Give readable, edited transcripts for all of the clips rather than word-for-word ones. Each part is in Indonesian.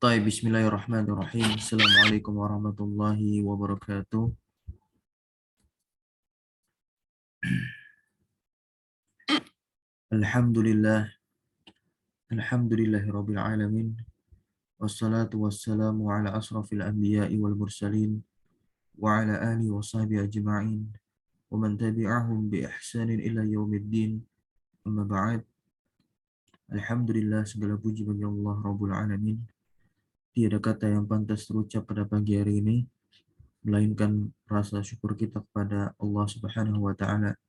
Baik, bismillahirrahmanirrahim. Assalamualaikum warahmatullahi wabarakatuh. Alhamdulillah, alhamdulillahirabbil alamin. Wassalatu wassalamu ala asrafil anbiya'i wal mursalin wa ala alihi wa sahbihi ajma'in wa man tabi'ahum bi ihsanin ila yaumiddin. Amma ba'd. Alhamdulillah, segala puji bagi Allah Rabbul Alamin. Tiada kata yang pantas terucap pada pagi hari ini melainkan rasa syukur kita kepada Allah Subhanahu wa taala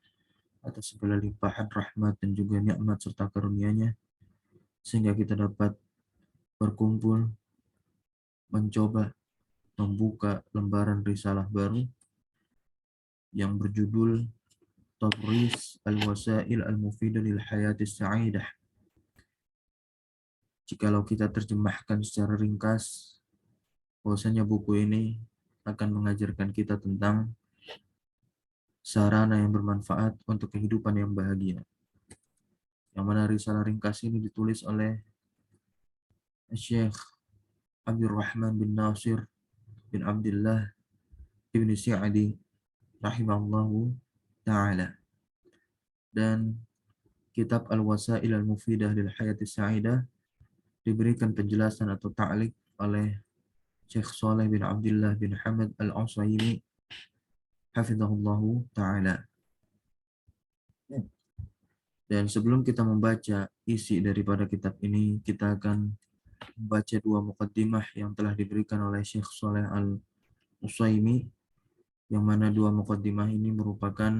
atas segala limpahan rahmat dan juga nikmat serta karunia-Nya sehingga kita dapat berkumpul mencoba membuka lembaran risalah baru yang berjudul Tadris Al-Wasail Al-Mufidah lil Hayatis Sa'idah. Jikalau kita terjemahkan secara ringkas, bahwasanya buku ini akan mengajarkan kita tentang sarana yang bermanfaat untuk kehidupan yang bahagia. Yang mana risalah ringkas ini ditulis oleh Syekh Abdurrahman bin Nasir bin Abdullah bin Sa'di rahimahullahu ta'ala. Dan kitab Al-Wasail Al-Mufidah lil Hayatis Sa'idah diberikan penjelasan atau ta'liq oleh Syekh Saleh bin Abdullah bin Hamad Al-Utsaimin hafizahullahu ta'ala. Dan sebelum kita membaca isi daripada kitab ini, kita akan membaca dua muqaddimah yang telah diberikan oleh Syekh Saleh Al-Utsaimin, yang mana dua muqaddimah ini merupakan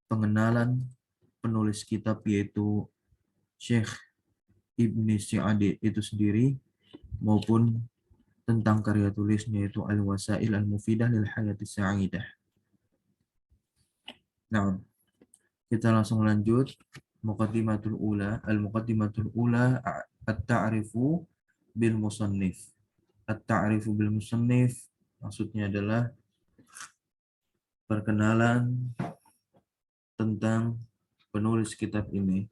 pengenalan penulis kitab, yaitu Syekh Ibni Sa'di itu sendiri, maupun tentang karya tulisnya, yaitu Al-Wasail Al-Mufidah lil Hayatis Sa'idah. Nah, kita langsung lanjut. Muqaddimatul ula, al-muqaddimatul ula at-ta'rifu bil musannif. At-ta'rifu bil musannif maksudnya adalah perkenalan tentang penulis kitab ini.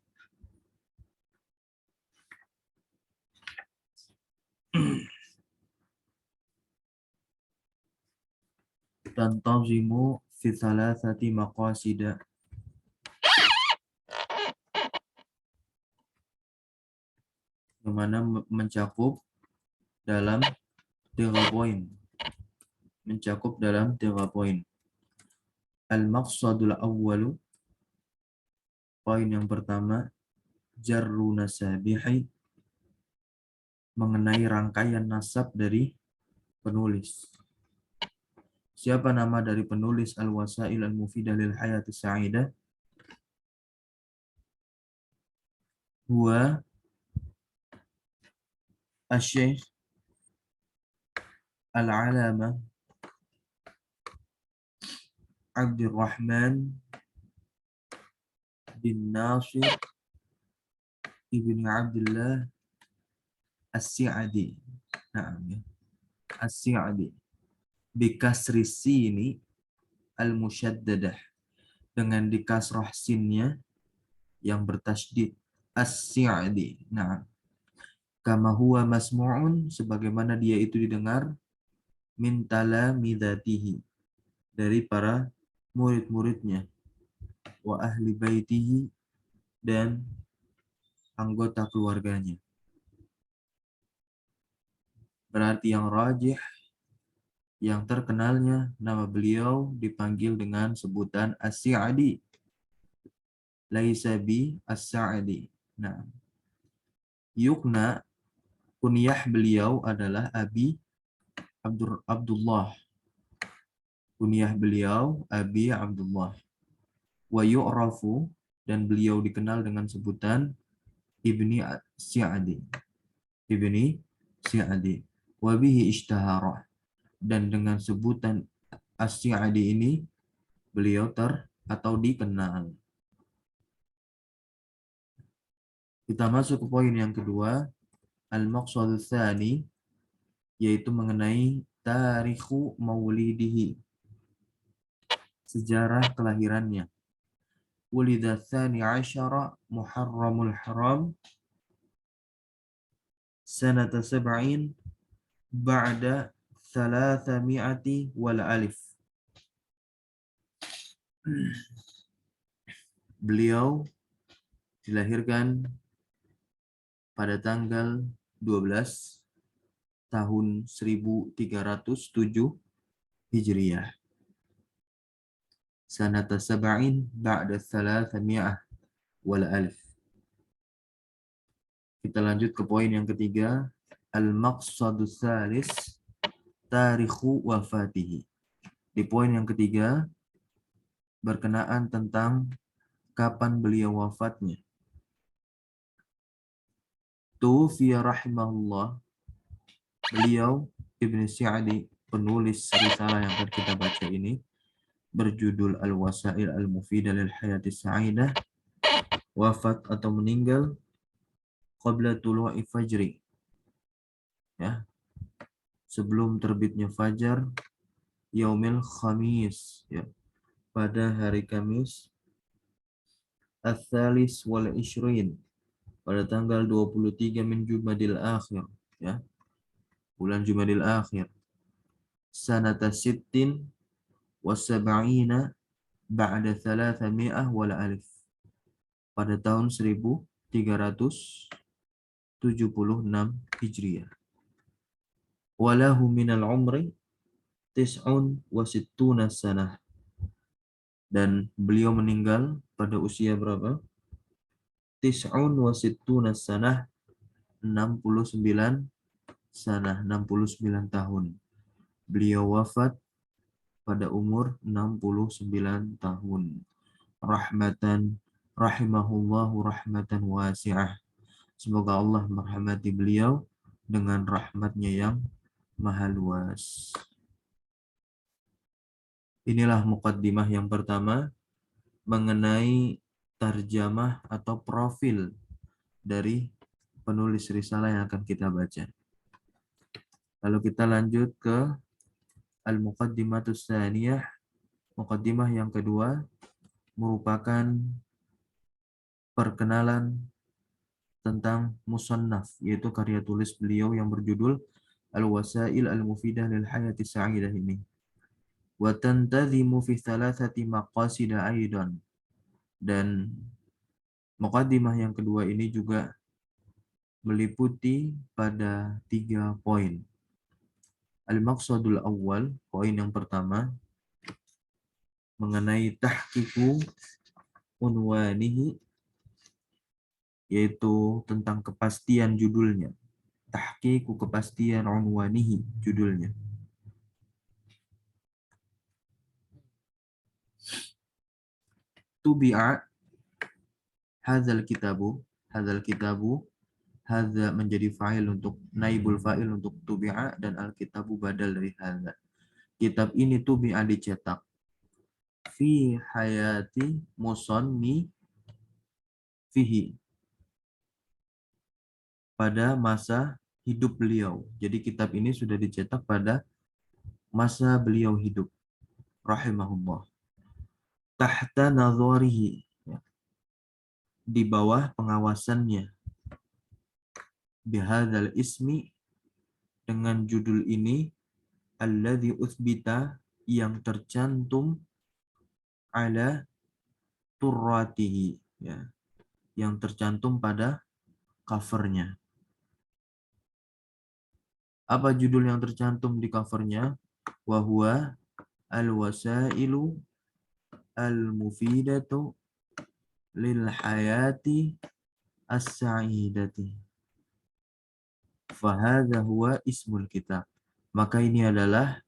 Tantazimu fi thalathati maqasida. Yang mana mencakup dalam 3 poin. Al-maqsadul awwalu, poin yang pertama, jarru nasabihi, mengenai rangkaian nasab dari penulis. Siapa nama dari penulis Al-Wasail Al-Mufidah lil Hayatis Sa'idah? Huwa Asy-Syaikh Al-Alamah Abdurrahman bin Nasir ibn Abdullah As-Sa'di. As-Sa'di. Bikasri sini al-musyaddadah, dengan dikasrah sinnya yang bertasydid, As-Sa'di. Nah, kama huwa masmu'un, sebagaimana dia itu didengar, min talamidatihi, dari para murid-muridnya, wa ahli baitihi, dan anggota keluarganya. Berarti yang rajih, yang terkenalnya, nama beliau dipanggil dengan sebutan As-Sa'di, laisa bi As-Sa'di. Nah, yukna, kunyah beliau adalah Abi Abdullah. Kunyah beliau Abi Abdullah. Wa yu'rafu, dan beliau dikenal dengan sebutan Ibni Sa'di. Ibni Sa'di. Wa bihi ishtahara, dan dengan sebutan As-Sa'di ini beliau atau dikenal. Kita masuk ke poin yang kedua, al-maqsadul tsani, yaitu mengenai tarikhu maulidihi, sejarah kelahirannya. Wulida tsani asyara Muharramul Haram sanata sab'in ba'da thalathami'ati wal alif. Beliau dilahirkan pada tanggal 12 tahun 1307 Hijriah. Sanata sab'in ba'da thalathami'ah wal alif. Kita lanjut ke poin yang ketiga. Al-maqsadus salis tarikhu wafatihi. Di poin yang ketiga berkenaan tentang kapan beliau wafatnya. Tufiya rahimahullah. Beliau Ibn Sa'di, penulis risalah yang akan kita baca ini, berjudul Al-Wasail Al-Mufidah lil Hayati Sa'idah, wafat atau meninggal qabla tulu'i fajri, ya, sebelum terbitnya fajar, yaumil khamis, ya, pada hari Kamis, ats-tsalis wal ishrin, pada tanggal 23 min Jumadil Akhir, ya, bulan Jumadil Akhir, sanata sittin wa sab'ina ba'da thalathami'ah wal alif, pada tahun 1376 Hijriah. Walahu minal umri tis'un wa sittuna sanah. Dan beliau meninggal pada usia berapa? Tis'un wa sittuna sanah, 69 sanah, 69 tahun. Beliau wafat pada umur 69 tahun. Rahmatan rahimahullahu rahmatan wasi'ah. Semoga Allah merahmati beliau dengan rahmatnya yang maha luas. Inilah muqaddimah yang pertama mengenai tarjamah atau profil dari penulis risalah yang akan kita baca. Lalu kita lanjut ke al-muqaddimatus tsaniyah. Muqaddimah yang kedua merupakan perkenalan tentang musannaf, yaitu karya tulis beliau yang berjudul Al-Wasail Al-Mufidah lil Hayati Sa'idah ini. Wa tantazimu fi thalathati maqasid aidan. Dan muqaddimah yang kedua ini juga meliputi pada 3 poin. Al-maqsadul awal, poin yang pertama, mengenai tahqiqu unwanihi, yaitu tentang kepastian judulnya. Tahqiqu kepastian unwanihi, judulnya. Tubi'a hadzal kitabu, hadza menjadi fa'il untuk naibul fa'il untuk tubi'a, dan al-kitabu badal dari hadza. Kitab ini tubi'a dicetak fi hayati musonni fihi, pada masa hidup beliau. Jadi kitab ini sudah dicetak pada masa beliau hidup, rahimahullah. Tahta nazarihi, di bawah pengawasannya. Bihadzal ismi, dengan judul ini, alladzi utsbita, yang tercantum, ala turratihi, ya, yang tercantum pada covernya. Apa judul yang tercantum di covernya? Wa huwa al-wasailu al-mufidatu lil hayati as-sa'idati. Fahadha huwa ismul kitab. Maka ini adalah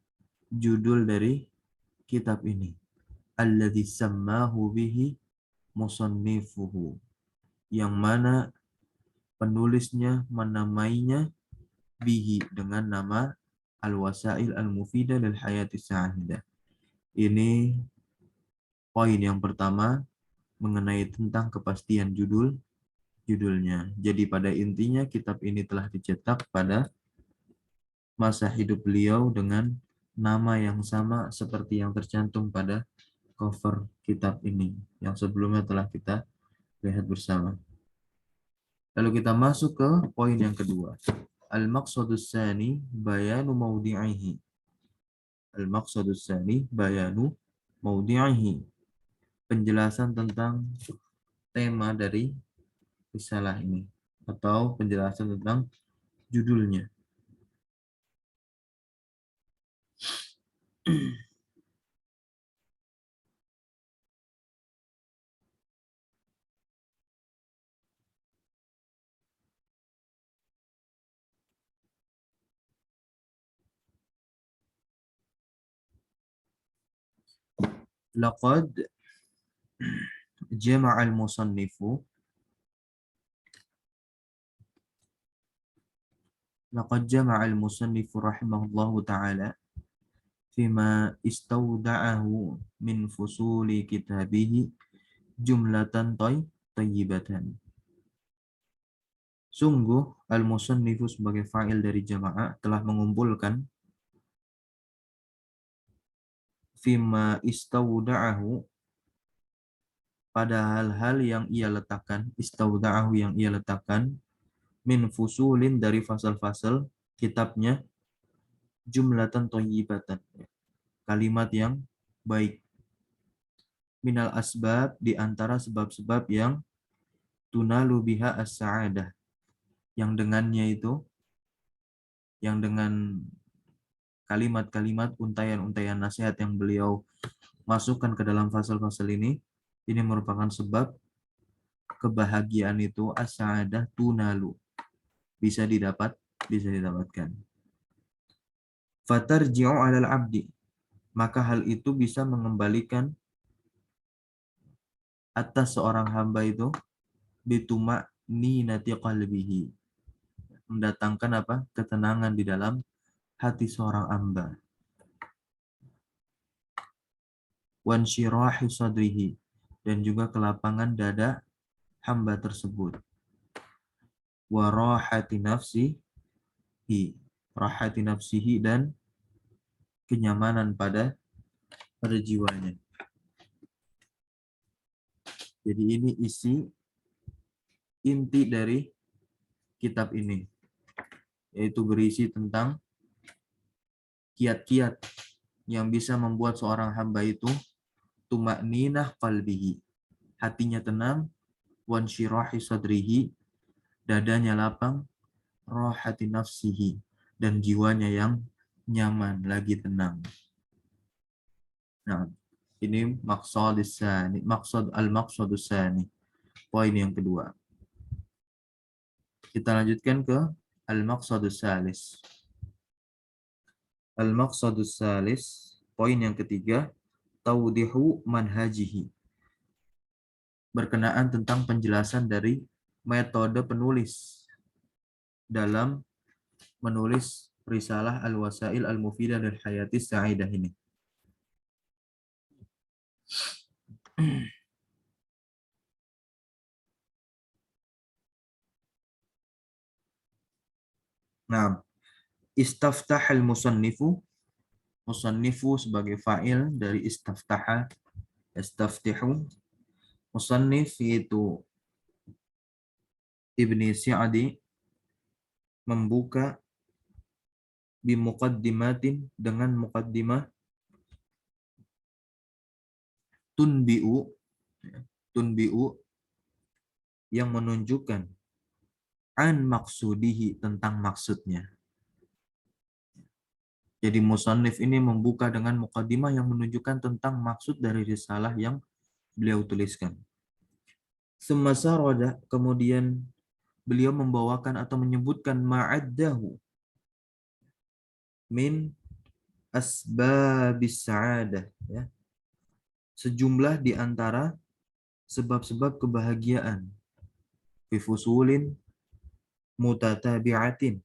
judul dari kitab ini. Alladzi sammahu bihi musannifuhu, yang mana penulisnya menamainya bihi, dengan nama Al-Wasail Al-Mufidah lil Hayati Sa'idah. Ini poin yang pertama mengenai tentang kepastian judulnya. Jadi pada intinya kitab ini telah dicetak pada masa hidup beliau dengan nama yang sama seperti yang tercantum pada cover kitab ini, yang sebelumnya telah kita lihat bersama. Lalu kita masuk ke poin yang kedua. Al-maqsadus tsani bayanu mawdi'ihi. Al-maqsadus tsani bayanu mawdi'ihi. Penjelasan tentang tema dari risalah ini atau penjelasan tentang judulnya. Laqad jama'al musannifu laqad jama'al musannifu rahimahullahu ta'ala fima istawda'ahu min fusuli kitabihi jumlatan tayyibatan. Sungguh al-musannifu sebagai fa'il dari jamaah telah mengumpulkan fima istawda'ahu pada hal-hal yang ia letakkan, istawda'ahu yang ia letakkan min fusulin dari fasal-fasal kitabnya jumlatan thayyibatan, kalimat yang baik, minal asbab di antara sebab-sebab yang tunalu biha as-sa'adah, yang dengannya itu, yang dengan kalimat-kalimat untayan-untayan nasihat yang beliau masukkan ke dalam fasal-fasal ini merupakan sebab kebahagiaan itu as-sa'adah tunalu, bisa didapatkan. Fatarji'u 'alal 'abdi, maka hal itu bisa mengembalikan atas seorang hamba itu bituma ninati qalbihi, mendatangkan apa? Ketenangan di dalam hati seorang hamba. Wansyirahi sadrihi, dan juga kelapangan dada hamba tersebut. Warahati nafsihi, rahati nafsihi, dan kenyamanan pada jiwanya. Jadi ini isi inti dari kitab ini, yaitu berisi tentang kiat-kiat yang bisa membuat seorang hamba itu tuma'ninah qalbihi, hatinya tenang, wansyirahi sadrihi, dadanya lapang, rahati nafsihi, dan jiwanya yang nyaman, lagi tenang. Nah, ini maksud al-maqsadus tsani, poin yang kedua. Kita lanjutkan ke al-maqsadus tsalis. Al-maqsadus tsalis, poin yang ketiga, tawdihu manhajihi, berkenaan tentang penjelasan dari metode penulis dalam menulis risalah al-wasail al-mufidah dan hayatis sa'idah ini. Nah, istaftahal musannifu, musannifu sebagai fa'il dari istaftaha, istaftihu. Musannif yaitu Ibni Sa'di membuka bimuqaddimatin, dengan muqaddimah, tunbi'u yang menunjukkan an maksudihi, tentang maksudnya. Jadi musannif ini membuka dengan muqaddimah yang menunjukkan tentang maksud dari risalah yang beliau tuliskan. Semasa roda, kemudian beliau membawakan atau menyebutkan ma'addahu min asbabis sa'adah, ya, sejumlah di antara sebab-sebab kebahagiaan, fi fusulin mutatabi'atin,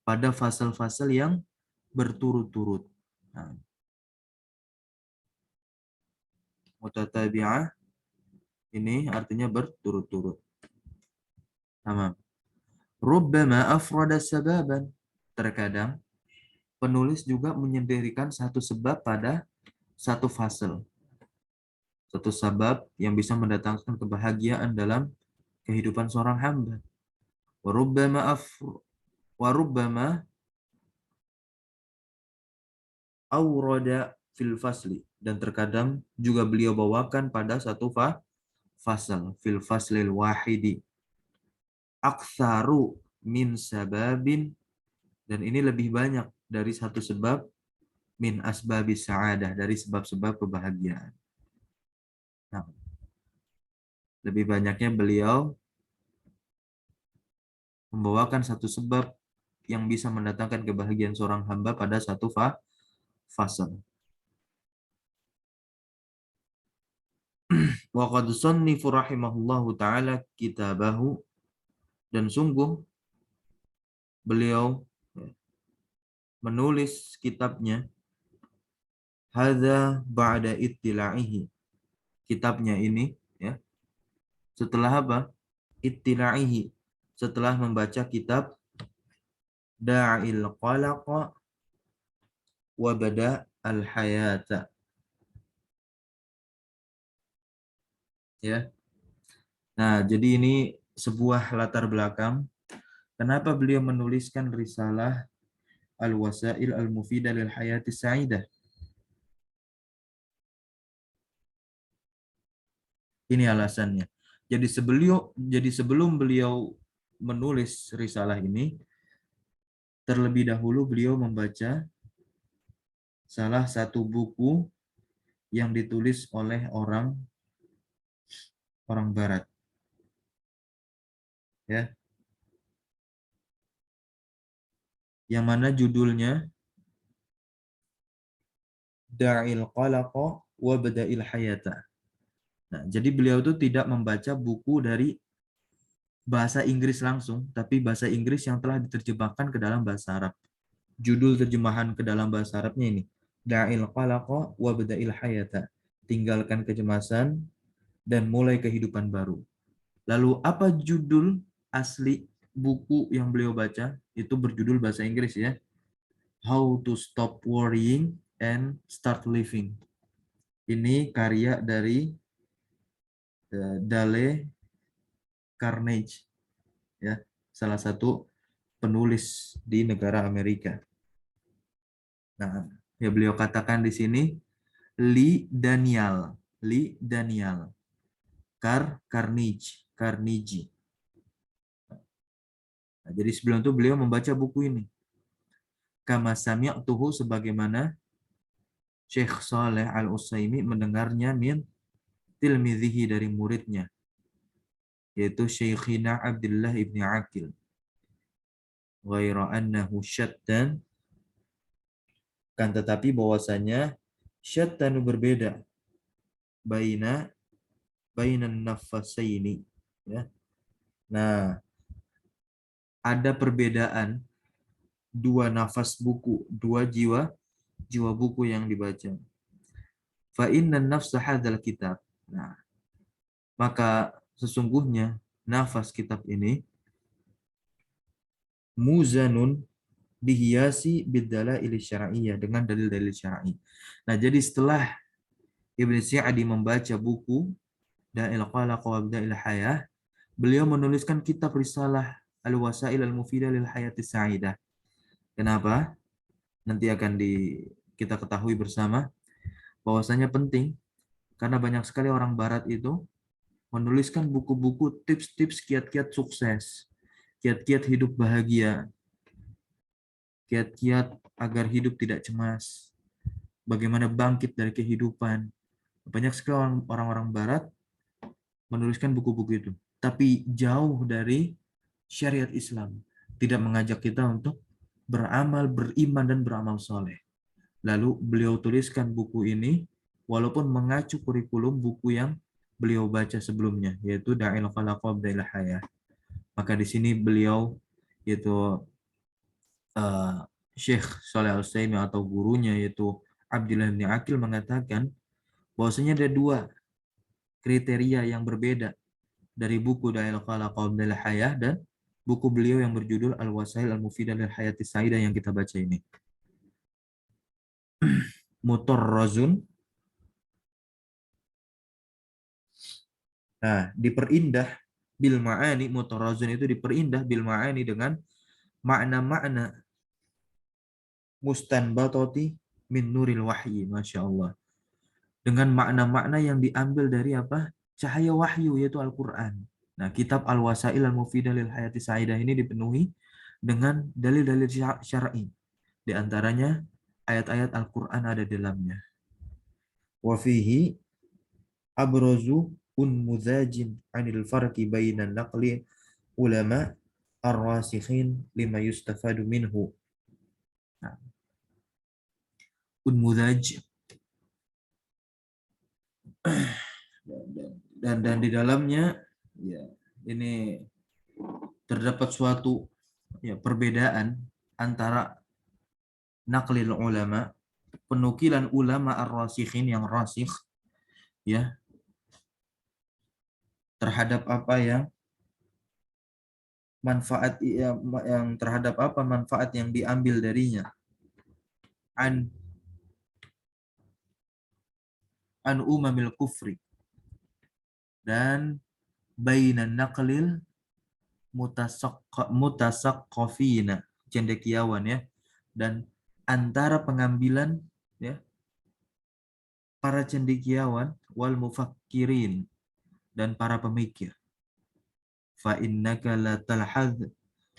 pada fasal-fasal yang berturut-turut. Nah, mutatabi'ah ini artinya berturut-turut. Tamam. Rubbama afrada sababan, terkadang penulis juga menyendirikan satu sebab pada satu fasal. Satu sebab yang bisa mendatangkan kebahagiaan dalam kehidupan seorang hamba. wa rubbama awrada fil fasli, dan terkadang juga beliau bawakan pada satu fasal, fil faslil wahidi aktsaru min sababin, dan ini lebih banyak dari satu sebab, min asbabis sa'adah, dari sebab-sebab kebahagiaan. Nah, lebih banyaknya beliau membawakan satu sebab yang bisa mendatangkan kebahagiaan seorang hamba pada satu fase. Wa qad sannifu rahimahullahu taala kitabahu, dan sungguh beliau menulis kitabnya, hadza ba'da ittila'ihi, kitabnya ini ya, setelah apa? Ittila'ihi, setelah membaca kitab Da'il Qalaqa wa Bada al-Hayata, ya. Nah, jadi ini sebuah latar belakang kenapa beliau menuliskan risalah Al-Wasail Al-Mufidah lil Hayati Sa'idah. Ini alasannya. Jadi sebelum beliau menulis risalah ini, terlebih dahulu beliau membaca salah satu buku yang ditulis oleh orang barat, ya, yang mana judulnya Da'il Qalaqa wa Bada'il Hayata. Nah, jadi beliau itu tidak membaca buku dari bahasa Inggris langsung, tapi bahasa Inggris yang telah diterjemahkan ke dalam bahasa Arab. Judul terjemahan ke dalam bahasa Arabnya ini, Da'il Qalaqa wa Bada'il Hayata. Tinggalkan kecemasan dan mulai kehidupan baru. Lalu apa judul asli buku yang beliau baca? Itu berjudul bahasa Inggris ya. How to Stop Worrying and Start Living. Ini karya dari Dale Carnegie, ya, salah satu penulis di negara Amerika. Nah, ya beliau katakan di sini Lee Daniel Carnegie. Nah, jadi sebelum itu beliau membaca buku ini. Kama sami'tuhu, sebagaimana Syekh Saleh Al-Utsaimin mendengarnya min tilmidhihi, dari muridnya, yaitu Syekhina Abdullah ibni Aqil. Ghaira annahu syattan, kan tetapi bahwasanya syattanu berbeda, bainan nafasaini, ya. Nah, ada perbedaan dua nafas buku, dua jiwa buku yang dibaca. Fa innan nafsa hadzal kitab. Nah, maka sesungguhnya nafas kitab ini muzanun, dihiasi bidalail syar'iyyah, dengan dalil-dalil syar'i. Nah, jadi setelah Ibnu Sa'di membaca buku Da'il Qalaq wa Bida'il Hayah, beliau menuliskan kitab risalah Al-Wasail Al-Mufidah lil Hayati Sa'idah. Kenapa? Nanti akan kita ketahui bersama bahwasanya penting, karena banyak sekali orang barat itu menuliskan buku-buku tips-tips kiat-kiat sukses, kiat-kiat hidup bahagia, kiat-kiat agar hidup tidak cemas, bagaimana bangkit dari kehidupan. Banyak sekali orang-orang barat menuliskan buku-buku itu, tapi jauh dari syariat Islam, tidak mengajak kita untuk beramal, beriman, dan beramal soleh. Lalu beliau tuliskan buku ini walaupun mengacu kurikulum buku yang beliau baca sebelumnya, yaitu Da'il Qalaq wa Bida'il Hayah. Maka di sini beliau, yaitu Syekh Shalih Al-Utsaimin atau gurunya, yaitu Abdullah bin Aqil, mengatakan bahwasanya ada dua kriteria yang berbeda dari buku Da'il Qalaq wa Bida'il Hayah dan buku beliau yang berjudul Al-Wasail Al-Mufidah lil Hayati Sa'idah yang kita baca ini. Mutarrazun. Nah, diperindah bil ma'ani, mutarazun itu diperindah bil ma'ani, dengan makna-makna mustanbatati min nuril wahyi, Masya Allah. Dengan makna-makna yang diambil dari apa? Cahaya wahyu, yaitu Al-Quran. Nah, kitab Al-Wasail Al-Mufidah lil Hayati Sa'idah ini dipenuhi dengan dalil-dalil syar'i. Di antaranya ayat-ayat Al-Quran ada di dalamnya. Wa fihi abrazu unmudhajin anil farqi bainan naqli ulama ar-rasikhin lima yustafadu minhu. Nah, unmudhaj, dan di dalamnya ya ini terdapat suatu ya perbedaan antara naqlil ulama, penukilan ulama ar-rasikhin yang rasikh ya terhadap apa yang manfaat yang terhadap apa manfaat yang diambil darinya, an umamil kufri, dan bainan naqlil mutasaqqafina, cendekiawan ya, dan antara pengambilan ya para cendekiawan wal mufakkirin, dan para pemikir. Fa innaka la talhadz,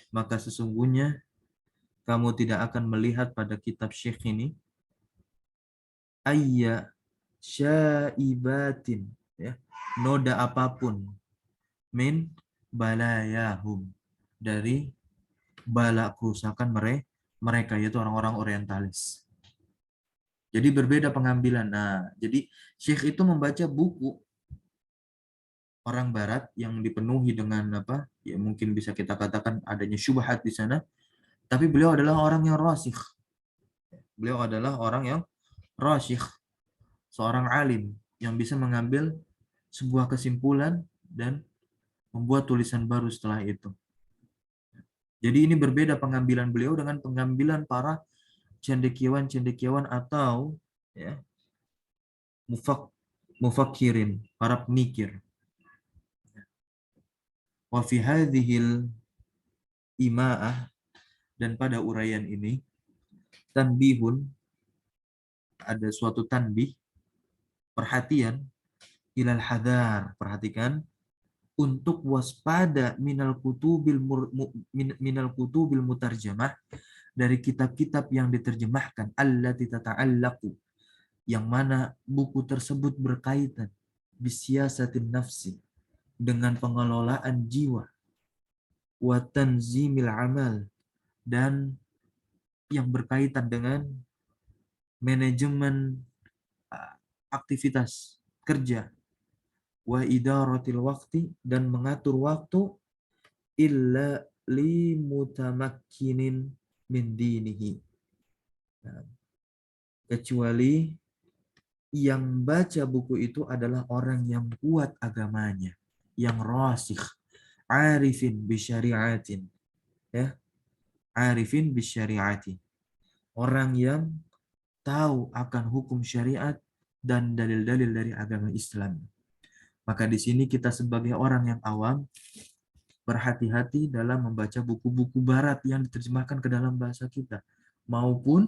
maka sesungguhnya kamu tidak akan melihat pada kitab Syekh ini ayya syaibatin ya, noda apapun min balayahum, dari bala kerusakan mereka yaitu orang-orang orientalis. Jadi berbeda pengambilan. Nah, jadi Syekh itu membaca buku orang barat yang dipenuhi dengan apa? Ya mungkin bisa kita katakan adanya syubhat di sana, tapi beliau adalah orang yang rasikh. Beliau adalah orang yang rasikh, seorang alim yang bisa mengambil sebuah kesimpulan dan membuat tulisan baru setelah itu. Jadi ini berbeda pengambilan beliau dengan pengambilan para cendekiawan atau ya, mufakirin, para pemikir. Wa fi hadhil ima'ah, dan pada uraian ini tanbihun, ada suatu tanbih, perhatian, ilal hadar, perhatikan, untuk waspada minal kutubil mutarjamah, dari kitab-kitab yang diterjemahkan, allati tata'allaqu, yang mana buku tersebut berkaitan bisiasatin nafsi, dengan pengelolaan jiwa, wa tanzimil amal, dan yang berkaitan dengan manajemen aktivitas kerja, wa idaratil waqti, dan mengatur waktu, illa li mutamakkinin min dinihi, kecuali yang baca buku itu adalah orang yang kuat agamanya, yang rasikh, arifin bisyariatin ya, arifin bisyariati, orang yang tahu akan hukum syariat dan dalil-dalil dari agama Islam. Maka di sini kita sebagai orang yang awam berhati-hati dalam membaca buku-buku barat yang diterjemahkan ke dalam bahasa kita, maupun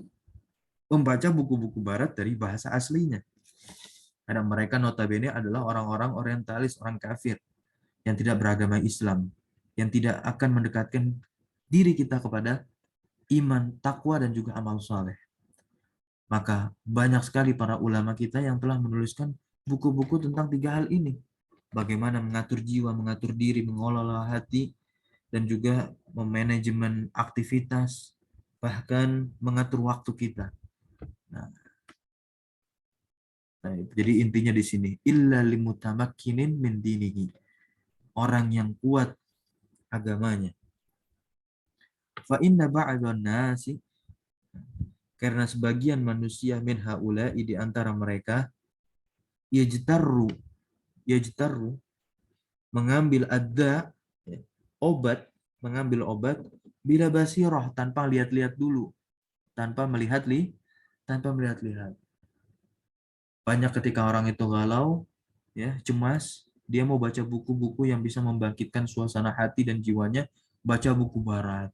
membaca buku-buku barat dari bahasa aslinya. Karena mereka notabene adalah orang-orang orientalis, orang kafir yang tidak beragama Islam, yang tidak akan mendekatkan diri kita kepada iman, takwa, dan juga amal saleh. Maka banyak sekali para ulama kita yang telah menuliskan buku-buku tentang 3 hal ini. Bagaimana mengatur jiwa, mengatur diri, mengelola hati, dan juga memanajemen aktivitas, bahkan mengatur waktu kita. Nah, jadi intinya di sini, illa limutamakkinin min dinihi, orang yang kuat agamanya. Fa inna ba'dhan nasi, karena sebagian manusia, min haula'i, di antara mereka, yajtarru, mengambil adda, obat, mengambil obat, bila basirah, tanpa lihat-lihat dulu, tanpa melihat-lihat. Banyak ketika orang itu galau, ya, cemas, dia mau baca buku-buku yang bisa membangkitkan suasana hati dan jiwanya, baca buku barat.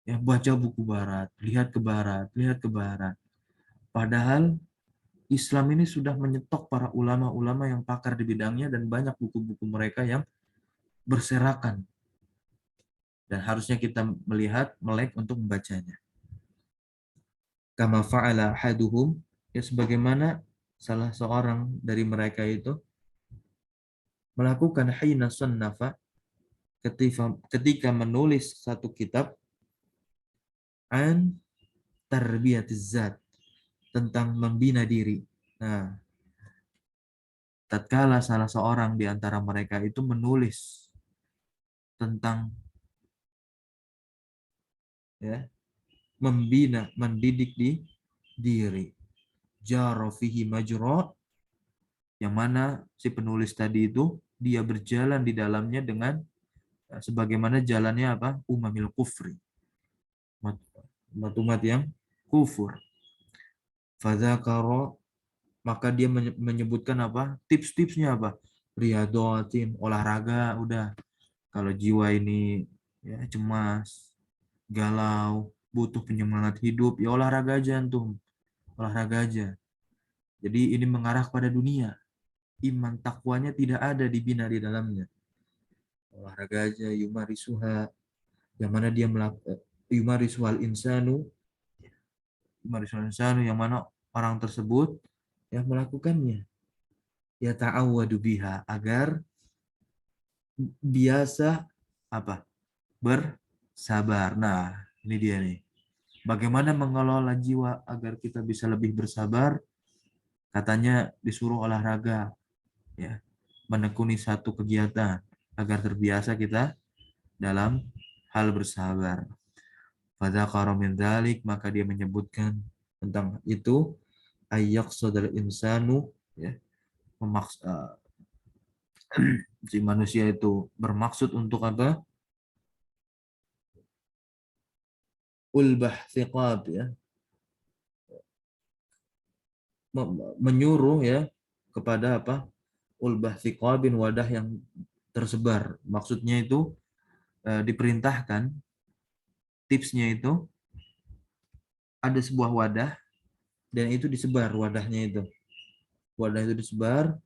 Ya, baca buku barat, lihat ke barat, lihat ke barat. Padahal Islam ini sudah menyetok para ulama-ulama yang pakar di bidangnya dan banyak buku-buku mereka yang berserakan. Dan harusnya kita melihat, melek untuk membacanya. Kama fa'ala haduhum, ya sebagaimana salah seorang dari mereka itu melakukan hina sunnafa ketika menulis satu kitab an tarbiyatiz zat, tentang membina diri. Nah, tatkala salah seorang di antara mereka itu menulis tentang ya membina, mendidik di diri. Jara fihi majra, yang mana si penulis tadi itu dia berjalan di dalamnya dengan sebagaimana jalannya apa? Umamil kufri. Umat-umat yang kufur. Fadzakara, maka dia menyebutkan apa? Tips-tipsnya apa? Riyadatin, olahraga, udah. Kalau jiwa ini ya cemas, galau, butuh penyemangat hidup, ya olahraga aja antum. Olahraga aja. Jadi ini mengarah pada dunia. Iman takwanya tidak ada dibina di dalamnya. Olahraga aja, yumarisuha, yang mana dia melakukan yumarisuhal insanu, yumarisuhal insanu, yang mana orang tersebut yang melakukannya. Ya ta'awwadu biha, agar biasa apa? Bersabar. Nah, ini dia nih. Bagaimana mengelola jiwa agar kita bisa lebih bersabar? Katanya disuruh olahraga, ya, menekuni satu kegiatan agar terbiasa kita dalam hal bersabar. Pada min dzalik, maka dia menyebutkan tentang itu, ayyaqsadal insanu, ya, memaksa si manusia itu bermaksud untuk apa? Ulbah thiqab, ya, menyuruh ya kepada apa? Ulbah thiqabin, wadah yang tersebar. Maksudnya itu diperintahkan, tipsnya itu ada sebuah wadah dan itu disebar wadahnya itu. Wadah itu disebar,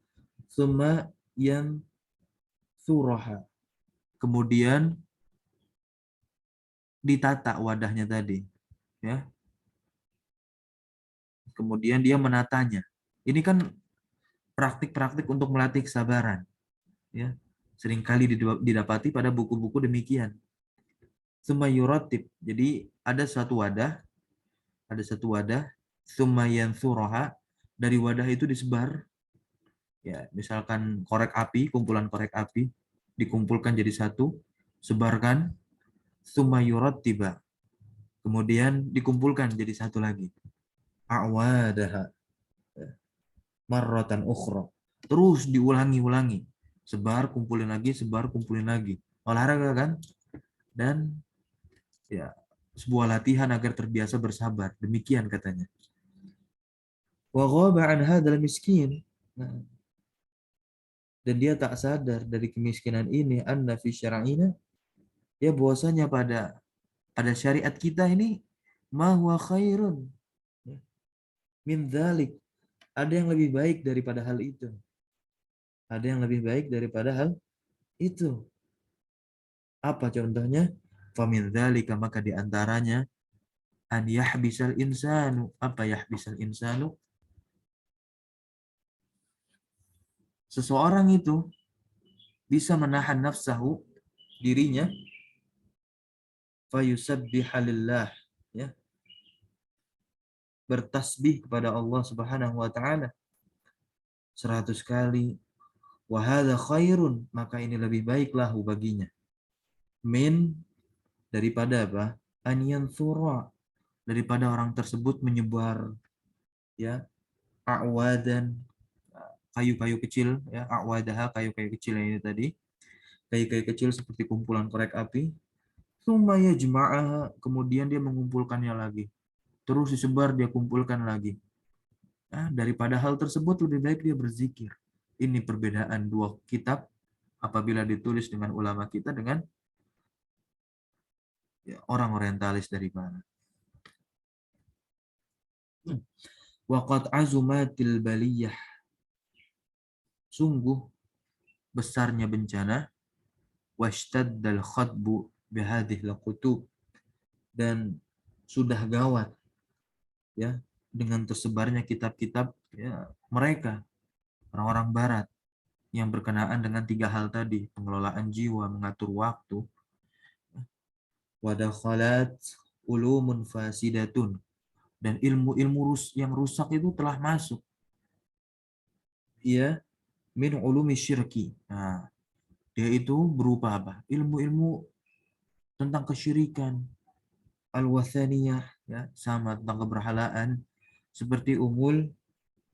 summa yang suraha. Kemudian ditata wadahnya tadi, ya. Kemudian dia menatanya. Ini kan praktik-praktik untuk melatih kesabaran, ya. Seringkali didapati pada buku-buku demikian. Summa yuratib. Jadi ada satu wadah, summa yansuraha, dari wadah itu disebar, ya, misalkan korek api, kumpulan korek api dikumpulkan jadi satu, sebarkan, summa yurattiba, kemudian dikumpulkan jadi satu lagi, a'wadaha, marratan ukhra, terus diulangi-ulangi, sebar kumpulin lagi, olahraga kan, dan ya sebuah latihan agar terbiasa bersabar, demikian katanya. Wa ghaba an hadzal miskin, nah, dan dia tak sadar dari kemiskinan ini, anna fi syara'ina, ya bahwasanya pada syariat kita ini, ma huwa khairun min dzalik, ada yang lebih baik daripada hal itu. Ada yang lebih baik daripada hal itu. Apa contohnya? Famin dzalika, maka di antaranya an yahbisal insanu. Apa yahbisal insanu? Seseorang itu bisa menahan nafsahu, dirinya, fayusabbiha lillah, ya, bertasbih kepada Allah Subhanahu wa taala 100 kali. Wa hadza khairun, maka ini lebih baiklah baginya. Min, daripada apa? An yansura, daripada orang tersebut menyebar, ya, a'wadan, kayu-kayu kecil, ya, a'wadaha, kayu-kayu kecil ini tadi. Kayu-kayu kecil seperti kumpulan korek api. Tsumma yajma'aha, kemudian dia mengumpulkannya lagi. Terus disebar, dia kumpulkan lagi. Nah, daripada hal tersebut lebih baik dia berzikir. Ini perbedaan dua kitab apabila ditulis dengan ulama kita dengan ya, orang orientalis dari barat. Waqad azumatil baliyah, sungguh besarnya bencana, washtaddal khadbu bihadhil qutub, dan sudah gawat ya dengan tersebarnya kitab-kitab ya mereka orang-orang barat yang berkenaan dengan tiga hal tadi, pengelolaan jiwa, mengatur waktu, wadakhalat ulumun fasidatun, dan ilmu-ilmu yang rusak itu telah masuk ya min ulumi syirki. Nah, dia itu berupa apa? Ilmu-ilmu tentang kesyirikan, al-wathaniyah ya, sama tentang keberhalaan, seperti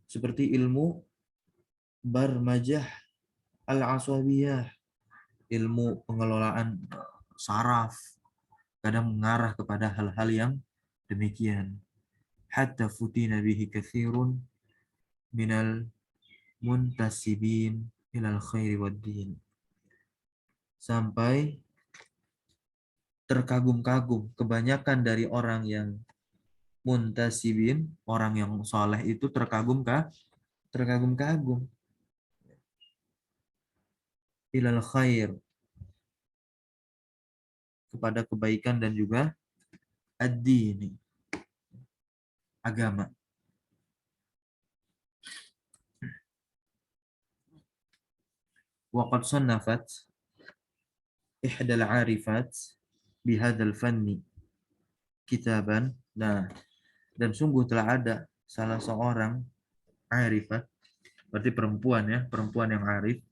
seperti ilmu barmajah al-asabiyah, ilmu pengelolaan saraf, kadang mengarah kepada hal-hal yang demikian. Hatta futina bihi katsirun minal muntasibin ilal khairi wad din. Sampai terkagum-kagum kebanyakan dari orang yang muntasibin, orang yang soleh itu terkagum-kagum ilal khair, kepada kebaikan dan juga ad-dini, agama. Waqad sannafat ihdal arifat bihadzal fanni kitaban. Nah, dan sungguh telah ada salah seorang arifat, berarti perempuan ya, perempuan yang arif,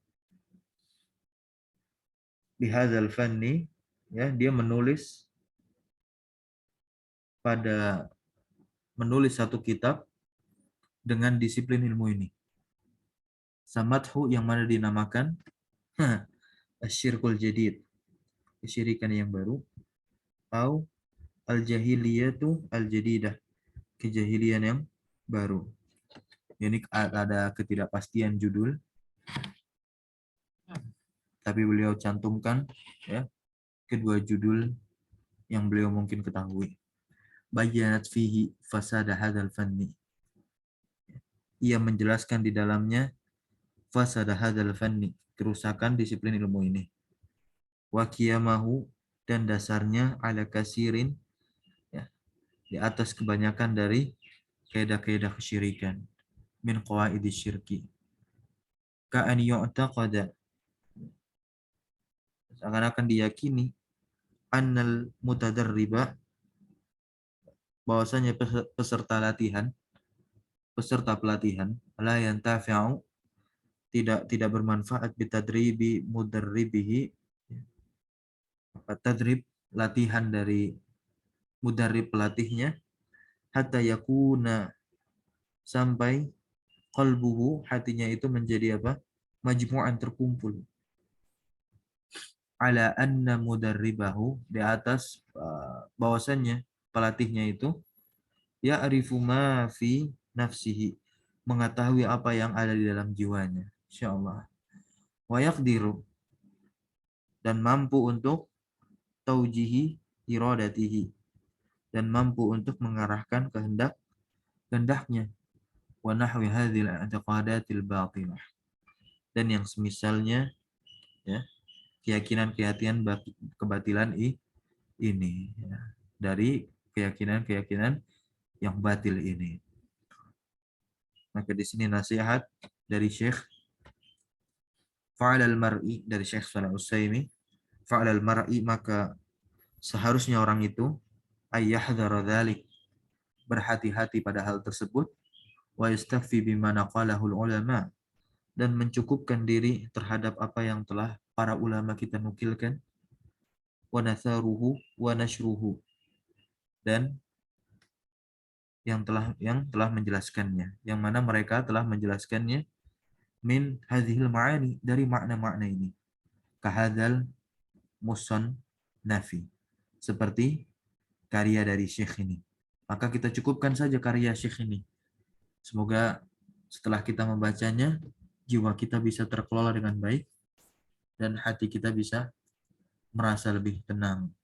bihadzal fanni ya, dia menulis satu kitab dengan disiplin ilmu ini. Samathu, yang mana dinamakan asyirkul jadid, kesyirikan yang baru, atau al-jahiliyatu al-jadidah, kejahilian yang baru. Ini ada ketidakpastian judul, tapi beliau cantumkan ya kedua judul yang beliau mungkin ketahui. Bayanat fihi fasada hadzal fanni. Ia menjelaskan di dalamnya fasada hadzal fanni, kerusakan disiplin ilmu ini. Wa qiyamahu, dan dasarnya ala kasirin ya, di atas kebanyakan dari kaidah-kaidah kesyirikan, min qawaidis syirki. Ka an yu'taqada, seakan-akan diyakini, annal mutadarriba, bahwasanya peserta pelatihan, la yantafi'u, tidak bermanfaat, bitadribi mudarribihi, tadrib, latihan dari mudarrib pelatihnya, hatta yakuna, sampai qalbuhu, hatinya itu menjadi apa? Majmu'an, terkumpul, ala anna mudarribahu, di atas bahwasannya pelatihnya itu ya'rifu ma fi nafsihi, mengetahui apa yang ada di dalam jiwanya, insyaallah. Wa yaqdiru, dan mampu untuk taujihi iradatihi, dan mampu untuk mengarahkan kehendaknya, wa nahwi hadzal i'tiqadatil batilah, dan yang semisalnya ya, keyakinan-keyakinan kebatilan ini ya, dari keyakinan-keyakinan yang batil ini. Maka di sini nasihat dari Syekh Fa'alal mar'i, dari Syekh Shalih Utsaimin, fa'alal mar'i, maka seharusnya orang itu ayyahdhara dzalik, berhati-hati pada hal tersebut, wa yastafi bima naqalahul ulama, dan mencukupkan diri terhadap apa yang telah para ulama kita nukilkan, wa natharuhu wa nashruhu, dan yang telah menjelaskannya, yang mana mereka telah menjelaskannya, min hadhil ma'ani, dari makna-makna ini, kahadzal muson nafi, seperti karya dari Syekh ini. Maka kita cukupkan saja karya Syekh ini. Semoga setelah kita membacanya, jiwa kita bisa terkelola dengan baik dan hati kita bisa merasa lebih tenang.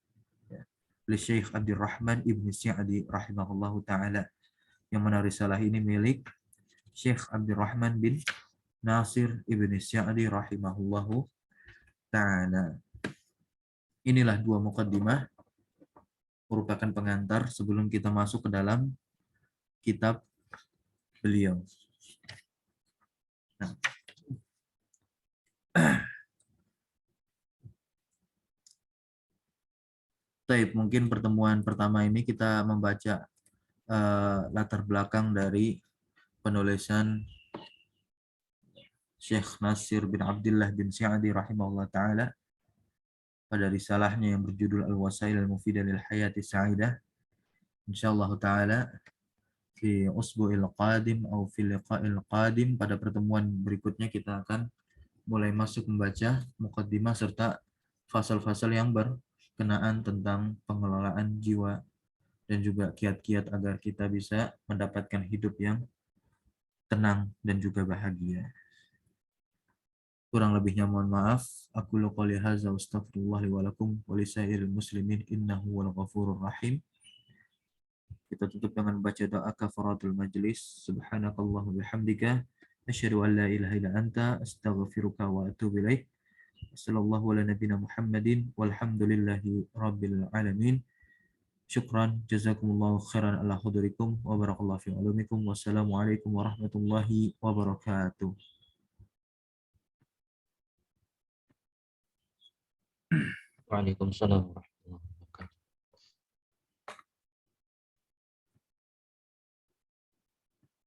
oleh Syekh Abdurrahman Ibn Sa'di rahimahullahu ta'ala. Yang mana risalah ini milik Syekh Abdurrahman bin Nasir Ibn Sa'di rahimahullahu ta'ala. Inilah dua muqaddimah, merupakan pengantar sebelum kita masuk ke dalam kitab beliau. Nah, Taib, mungkin pertemuan pertama ini kita membaca latar belakang dari penulisan Syekh Nasir bin Abdullah bin Sa'di rahimahullah ta'ala pada risalahnya yang berjudul Al-Wasail Al-Mufidah lil Hayati Sa'idah. Insyaallah ta'ala fi usbu'il qadim atau fi liqa'il qadim, pada pertemuan berikutnya kita akan mulai masuk membaca muqaddimah serta fasal-fasal yang berkenaan tentang pengelolaan jiwa dan juga kiat-kiat agar kita bisa mendapatkan hidup yang tenang dan juga bahagia. Kurang lebihnya mohon maaf. Aku qouli hadza wa astaghfirullah li wa lakum wa lisairil muslimin innahu wal ghafurur rahim. Kita tutup dengan baca doa kafaratul majlis. Subhanakallah bihamdika asyhadu an la ilaha illa anta astaghfiruka wa atubu ilaik. Sallallahu ala nabiyina Muhammadin walhamdulillahi rabbil alamin. Syukran, jazakumullahu khairan ala hudurikum wa barakallahu fi ulumikum. Wassalamualaikum warahmatullahi wabarakatuh. Waalaikumsalam.